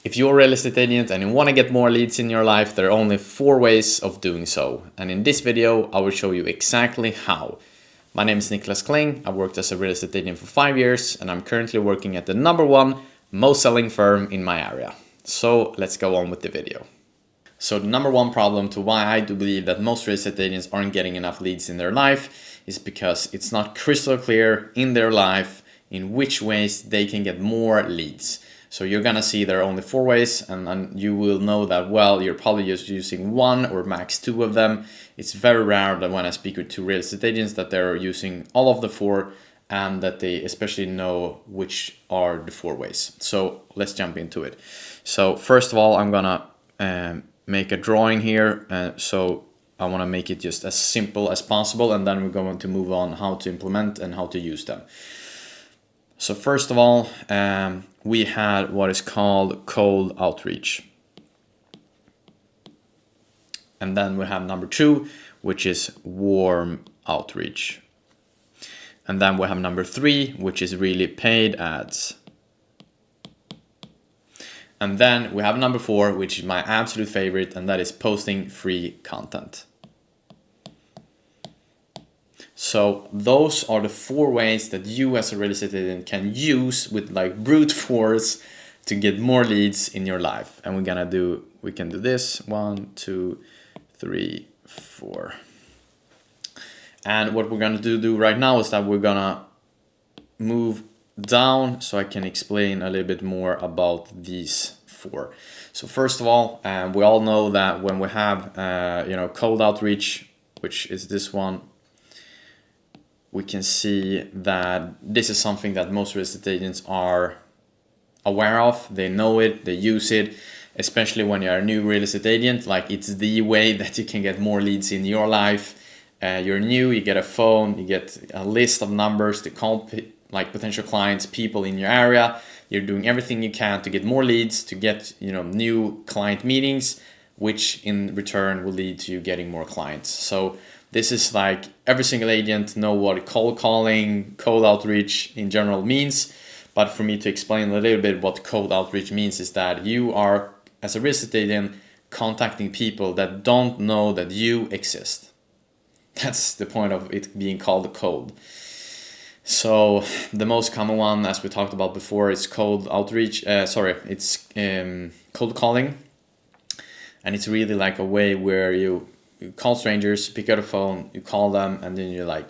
If you're a real estate agent and you want to get more leads in your life, there are only 4 ways of doing so. And in this video, I will show you exactly how. My name is Nicklas Kling. I've worked as a real estate agent for 5 years and I'm currently working at the #1 most selling firm in my area. So let's go on with the video. So the #1 problem to why I do believe that most real estate agents aren't getting enough leads in their life is because it's not crystal clear in their life in which ways they can get more leads. So you're gonna see there are only 4 ways and you will know that, well, you're probably just using 1 or max 2 of them. It's very rare that when I speak with 2 real estate agents that they're using all of the 4 and that they especially know which are the 4 ways. So let's jump into it. So first of all, I'm gonna make a drawing here. So I want to make it just as simple as possible, and then we're going to move on how to implement and how to use them. So first of all, we had what is called cold outreach. And then we have #2, which is warm outreach. And then we have #3, which is really paid ads. And then we have #4, which is my absolute favorite, and that is posting free content. So those are the 4 ways that you as a real estate agent can use with like brute force to get more leads in your life. And we can do this 1, 2, 3, 4. And what we're gonna do right now is that we're gonna move down so I can explain a little bit more about these 4. So first of all, we all know that when we have cold outreach, which is this one, we can see that this is something that most real estate agents are aware of. They know it, they use it, especially when you're a new real estate agent. Like, it's the way that you can get more leads in your life. You're new, you get a phone, you get a list of numbers to call like potential clients, people in your area. You're doing everything you can to get more leads, to get new client meetings, which in return will lead to you getting more clients. So this is like every single agent know what cold calling, cold outreach in general means. But for me to explain a little bit what cold outreach means is that you are, as a real estate agent, contacting people that don't know that you exist. That's the point of it being called cold. So the most common one, as we talked about before, is cold outreach. It's cold calling. And it's really like a way where you call strangers, pick up the phone, you call them, and then you like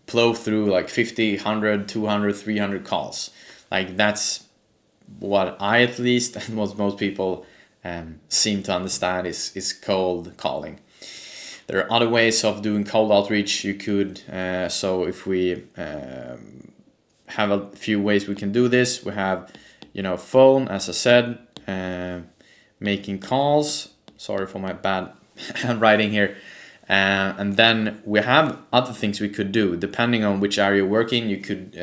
plow through like 50, 100, 200, 300 calls. Like, that's what I, at least, and most people seem to understand is cold calling. There are other ways of doing cold outreach. You could, so if we have a few ways we can do this. We have, phone, as I said, making calls. Sorry for my bad handwriting here. And then we have other things we could do. Depending on which area you're working, you could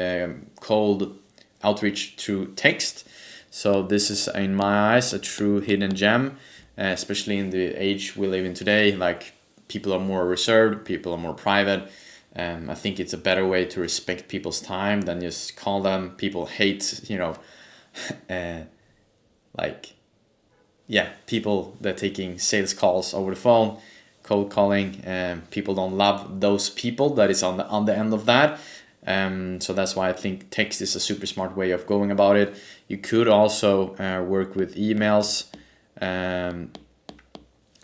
cold outreach through text. So this is, in my eyes, a true hidden gem, especially in the age we live in today. Like, people are more reserved, people are more private. I think it's a better way to respect people's time than just call them. People hate, people that are taking sales calls over the phone, cold calling. People don't love those people that is on the end of that. So that's why I think text is a super smart way of going about it. You could also work with emails.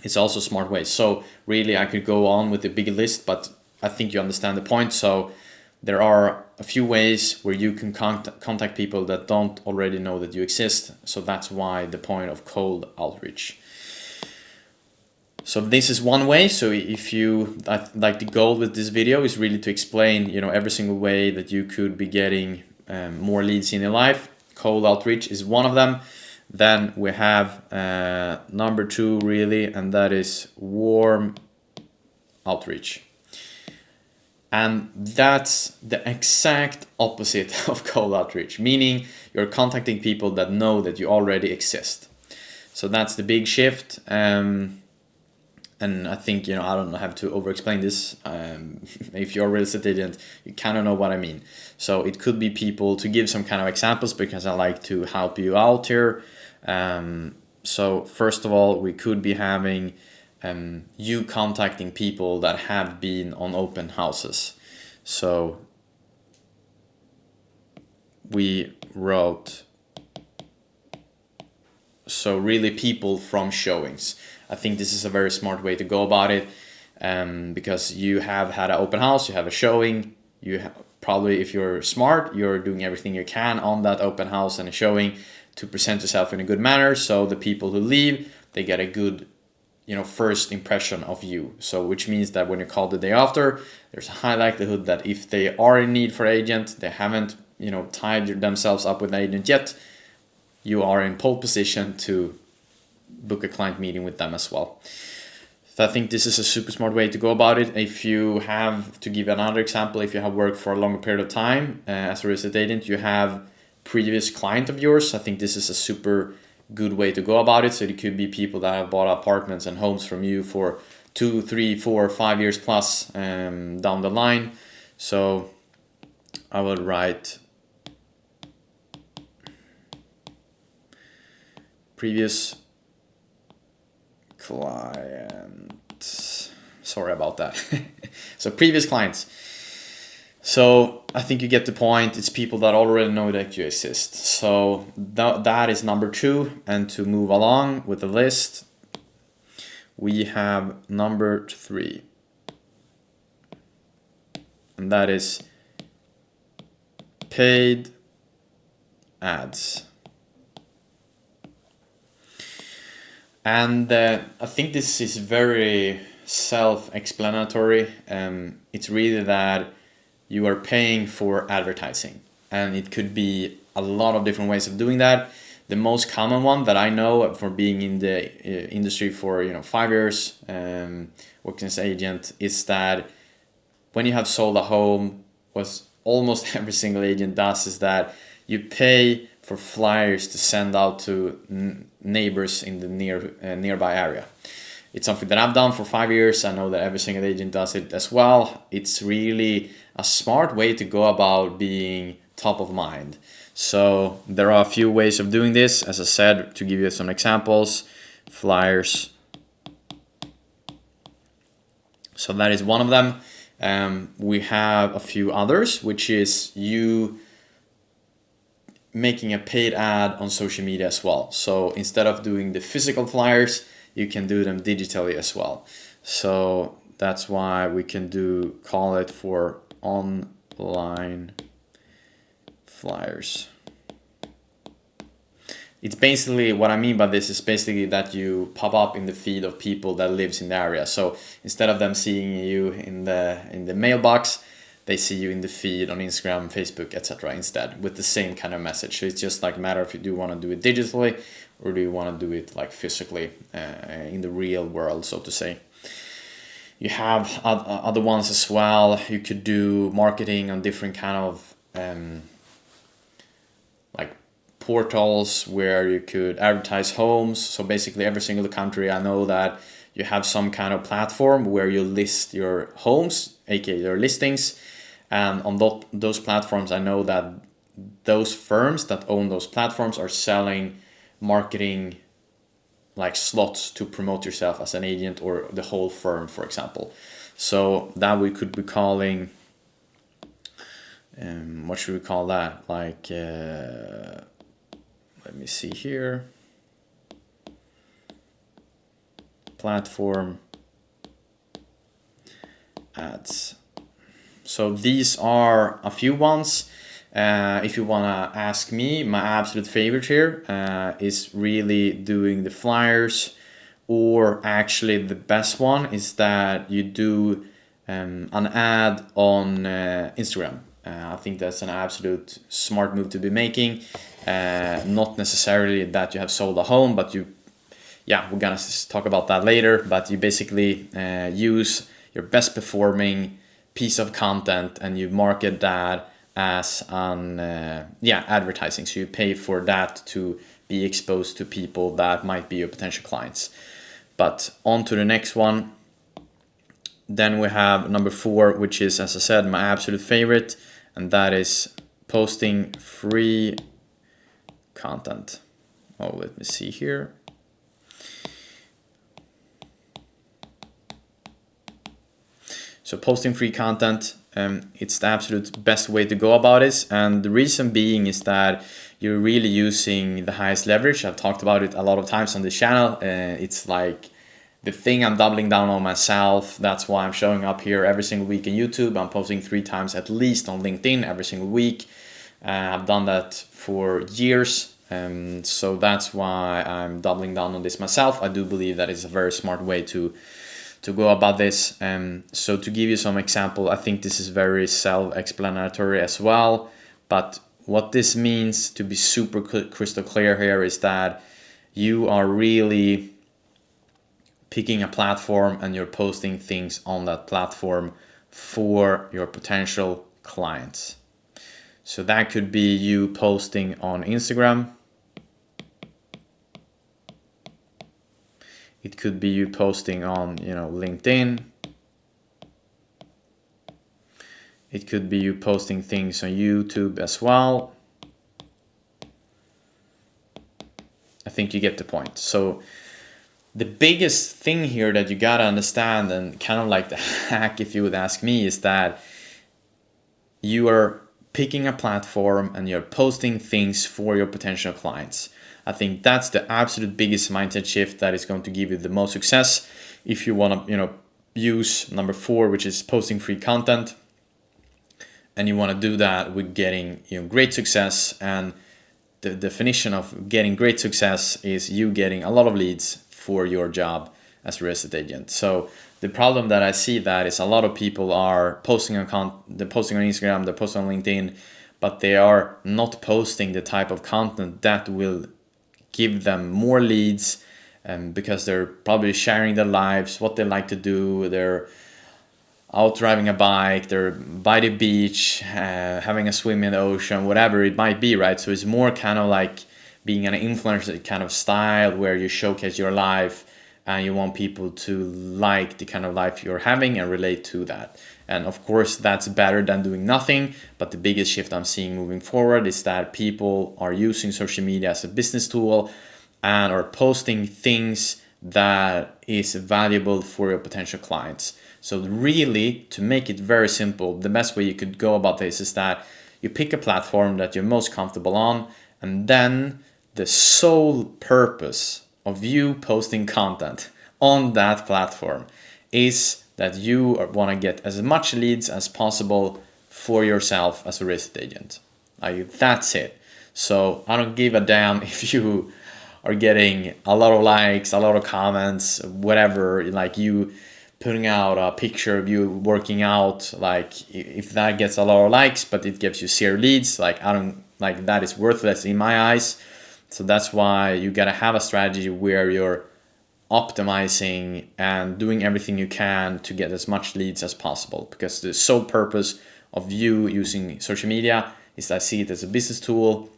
It's also a smart way. So really, I could go on with a big list, but I think you understand the point. So there are a few ways where you can contact people that don't already know that you exist. So that's why the point of cold outreach. So this is one way. So if you like, the goal with this video is really to explain, every single way that you could be getting more leads in your life. Cold outreach is one of them. Then we have #2 really, and that is warm outreach. And that's the exact opposite of cold outreach, meaning you're contacting people that know that you already exist. So that's the big shift. And I think, I don't have to over-explain this. If you're a real estate agent, you kind of know what I mean. So it could be people, to give some kind of examples, because I like to help you out here. So first of all, we could be having you contacting people that have been on open houses. So we wrote, so really people from showings. I think this is a very smart way to go about it, because you have had an open house, you have a showing, probably, if you're smart, you're doing everything you can on that open house and a showing to present yourself in a good manner, so the people who leave, they get a good, first impression of you. So which means that when you call the day after, there's a high likelihood that if they are in need for agent, they haven't tied themselves up with an agent yet, you are in pole position to book a client meeting with them as well. So I think this is a super smart way to go about it. If you have, to give another example, if you have worked for a longer period of time as a real estate agent, you have previous client of yours, I think this is a super good way to go about it. So it could be people that have bought apartments and homes from you for 2, 3, 4, 5 years plus down the line. So I would write previous client. Sorry about that. So previous clients. So I think you get the point. It's people that already know that you exist. So that is number 2. And to move along with the list, we have number 3. And that is paid ads. And I think this is very self-explanatory. It's really that you are paying for advertising, and it could be a lot of different ways of doing that. The most common one that I know, for being in the industry for 5 years, working as agent, is that when you have sold a home, what almost every single agent does is that you pay for flyers to send out to neighbors in the nearby area. It's something that I've done for 5 years. I know that every single agent does it as well. It's really a smart way to go about being top of mind. So there are a few ways of doing this. As I said, to give you some examples, flyers. So that is one of them. We have a few others, which is you making a paid ad on social media as well. So instead of doing the physical flyers, you can do them digitally as well. So that's why we can call it for online flyers. It's basically, what I mean by this is basically that you pop up in the feed of people that lives in the area. So instead of them seeing you in the mailbox, they see you in the feed on Instagram, Facebook, etc. instead, with the same kind of message. So it's just like a matter if you do want to do it digitally or do you want to do it like physically in the real world, so to say. You have other ones as well. You could do marketing on different kind of like portals where you could advertise homes. So basically every single country, I know that you have some kind of platform where you list your homes, aka your listings. And on those platforms, I know that those firms that own those platforms are selling marketing like slots to promote yourself as an agent or the whole firm, for example. So that we could be calling, what should we call that? Like, let me see here. Platform ads. So these are a few ones. If you wanna ask me, my absolute favorite here is really doing the flyers, or actually the best one is that you do an ad on Instagram. I think that's an absolute smart move to be making. Not necessarily that you have sold a home, but we're gonna talk about that later. But you basically use your best performing piece of content and you market that as an advertising. So you pay for that to be exposed to people that might be your potential clients. But on to the next one. Then we have number 4, which is, as I said, my absolute favorite, and that is posting free content. Oh, let me see here. So posting free content, it's the absolute best way to go about it. And the reason being is that you're really using the highest leverage. I've talked about it a lot of times on this channel. It's like the thing I'm doubling down on myself. That's why I'm showing up here every single week on YouTube. I'm posting 3 times at least on LinkedIn every single week. I've done that for years. So that's why I'm doubling down on this myself. I do believe that it's a very smart way to go about this. So to give you some example, I think this is very self-explanatory as well. But what this means, to be super crystal clear here, is that you are really picking a platform and you're posting things on that platform for your potential clients. So that could be you posting on Instagram. It could be you posting on, LinkedIn. It could be you posting things on YouTube as well. I think you get the point. So the biggest thing here that you gotta understand, and kind of like the hack, if you would ask me, is that you are picking a platform and you're posting things for your potential clients. I think that's the absolute biggest mindset shift that is going to give you the most success. If you want to, use number 4, which is posting free content, and you want to do that with getting, great success. And the definition of getting great success is you getting a lot of leads for your job as a real estate agent. So the problem that I see that is a lot of people are posting on they're posting on Instagram, they're posting on LinkedIn, but they are not posting the type of content that will give them more leads, because they're probably sharing their lives, what they like to do. They're out driving a bike, they're by the beach, having a swim in the ocean, whatever it might be, right? So it's more kind of like being an influencer kind of style where you showcase your life and you want people to like the kind of life you're having and relate to that. And of course, that's better than doing nothing. But the biggest shift I'm seeing moving forward is that people are using social media as a business tool and are posting things that is valuable for your potential clients. So really, to make it very simple, the best way you could go about this is that you pick a platform that you're most comfortable on, and then the sole purpose of you posting content on that platform is that you want to get as much leads as possible for yourself as a real estate agent. That's it. So I don't give a damn if you are getting a lot of likes, a lot of comments, whatever, like you putting out a picture of you working out, like if that gets a lot of likes but it gives you 0 leads, like I don't, like that is worthless in my eyes. So that's why you gotta have a strategy where you're optimizing and doing everything you can to get as much leads as possible, because the sole purpose of you using social media is I see it as a business tool,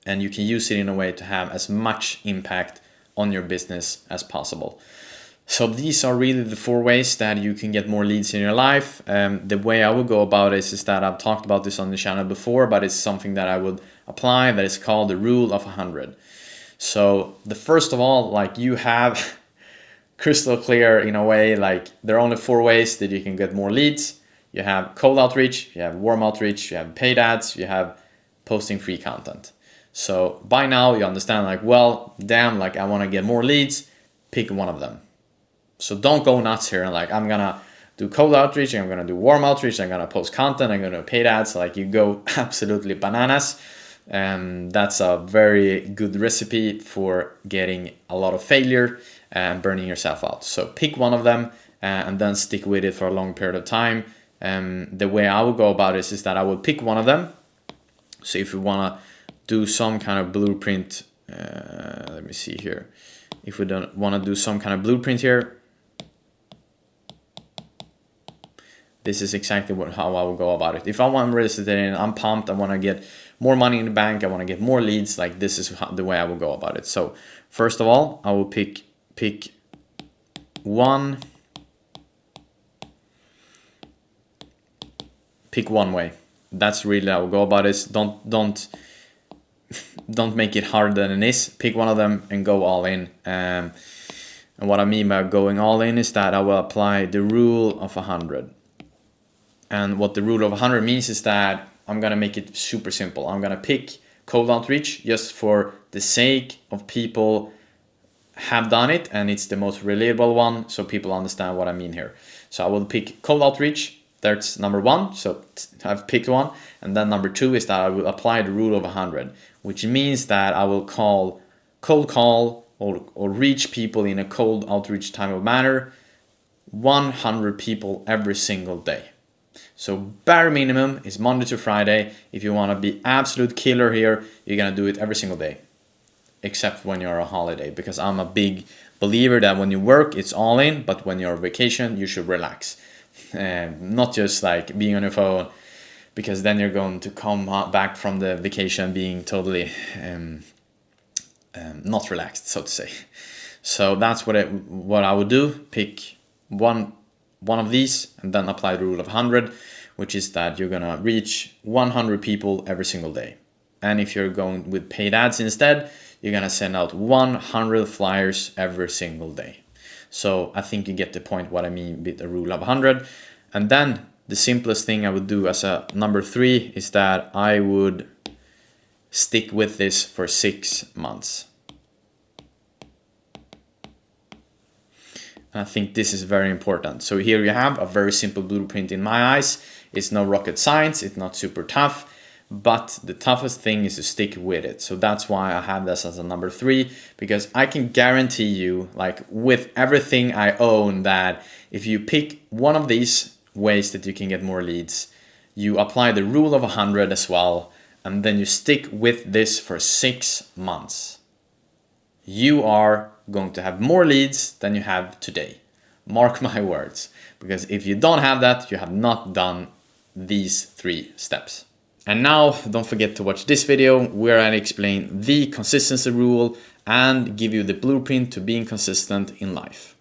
and you can use it in a way to have as much impact on your business as possible. So these are really the 4 ways that you can get more leads in your life. The way I would go about it is that I've talked about this on the channel before, but it's something that I would apply, that is called the rule of 100. So the first of all, like you have crystal clear in a way, like there are only 4 ways that you can get more leads. You have cold outreach, you have warm outreach, you have paid ads, you have posting free content. So by now you understand, like, well, damn, like I want to get more leads, pick one of them. So don't go nuts here and like, I'm gonna do cold outreach, I'm gonna do warm outreach, I'm gonna post content, I'm gonna do paid ads. Like you go absolutely bananas. And that's a very good recipe for getting a lot of failure and burning yourself out. So pick one of them and then stick with it for a long period of time. The way I would go about this is that I would pick one of them. So if you wanna do some kind of blueprint, let me see here. If we don't wanna do some kind of blueprint here, this is exactly how I will go about it. If I want real estate and I'm pumped, I want to get more money in the bank, I want to get more leads, like this is the way I will go about it. So first of all, I will pick one way. That's really how I will go about it. Don't don't make it harder than it is. Pick one of them and go all in. And what I mean by going all in is that I will apply the rule of 100. And what the rule of 100 means is that I'm gonna make it super simple. I'm gonna pick cold outreach just for the sake of people have done it, and it's the most relatable one, so people understand what I mean here. So I will pick cold outreach. That's number one. So I've picked one, and then number two is that I will apply the rule of 100, which means that I will cold call or reach people in a cold outreach type of manner 100 people every single day. So bare minimum is Monday to Friday. If you want to be absolute killer here, you're gonna do it every single day, except when you're on holiday, because I'm a big believer that when you work, it's all in, but when you're on vacation, you should relax. Not just like being on your phone, because then you're going to come back from the vacation being totally not relaxed, so to say. So that's what I would do. Pick one of these and then apply the rule of 100, which is that you're gonna reach 100 people every single day. And if you're going with paid ads instead, you're gonna send out 100 flyers every single day. So I think you get the point what I mean with the rule of 100. And then the simplest thing I would do as a number 3 is that I would stick with this for 6 months. I think this is very important. So here you have a very simple blueprint in my eyes. It's no rocket science, it's not super tough, but the toughest thing is to stick with it. So that's why I have this as a number 3, because I can guarantee you, like with everything I own, that if you pick one of these ways that you can get more leads, you apply the rule of 100 as well, and then you stick with this for 6 months, you are going to have more leads than you have today. Mark my words, because if you don't have that, you have not done these 3 steps. And now don't forget to watch this video where I explain the consistency rule and give you the blueprint to being consistent in life.